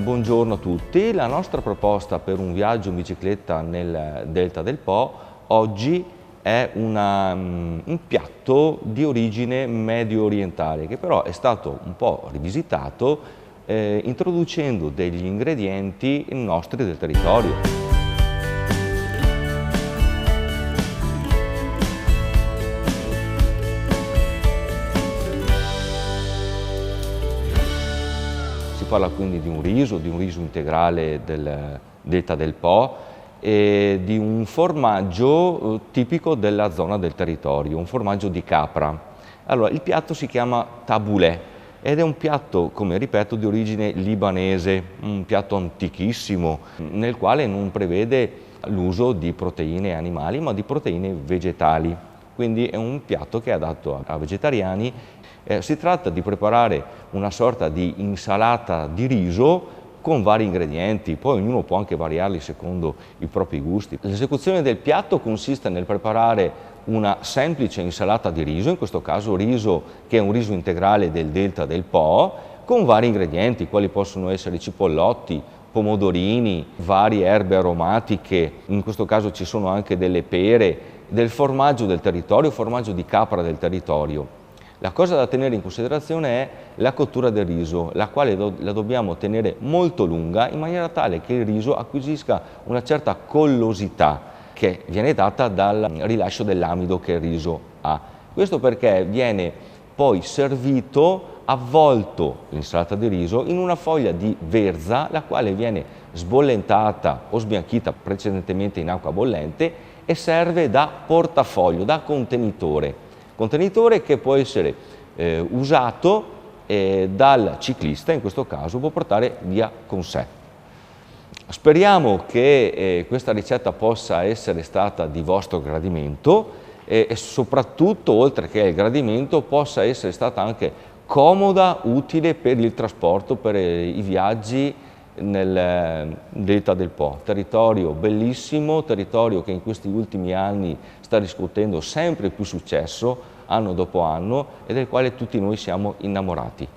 Buongiorno a tutti, la nostra proposta per un viaggio in bicicletta nel Delta del Po oggi è un piatto di origine medio orientale che però è stato un po' rivisitato introducendo degli ingredienti nostri del territorio. Si parla quindi di un riso integrale del Delta del Po e di un formaggio tipico della zona del territorio, un formaggio di capra. Allora, il piatto si chiama tabbouleh ed è un piatto, come ripeto, di origine libanese, un piatto antichissimo nel quale non prevede l'uso di proteine animali ma di proteine vegetali. Quindi è un piatto che è adatto a vegetariani. Si tratta di preparare una sorta di insalata di riso con vari ingredienti, poi ognuno può anche variarli secondo i propri gusti. L'esecuzione del piatto consiste nel preparare una semplice insalata di riso, in questo caso riso che è un riso integrale del Delta del Po, con vari ingredienti, quali possono essere cipollotti, pomodorini, varie erbe aromatiche, in questo caso ci sono anche delle pere, del formaggio del territorio, formaggio di capra del territorio. La cosa da tenere in considerazione è la cottura del riso, la quale la dobbiamo tenere molto lunga in maniera tale che il riso acquisisca una certa collosità che viene data dal rilascio dell'amido che il riso ha. Questo perché viene poi servito avvolto l'insalata di riso in una foglia di verza, la quale viene sbollentata o sbianchita precedentemente in acqua bollente e serve da portafoglio, da contenitore che può essere usato dal ciclista, in questo caso può portare via con sé. Speriamo che questa ricetta possa essere stata di vostro gradimento e soprattutto, oltre che il gradimento, possa essere stata anche comoda, utile per il trasporto, per i viaggi nel Delta del Po. Territorio bellissimo, territorio che in questi ultimi anni sta riscuotendo sempre più successo, anno dopo anno, e del quale tutti noi siamo innamorati.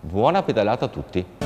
Buona pedalata a tutti!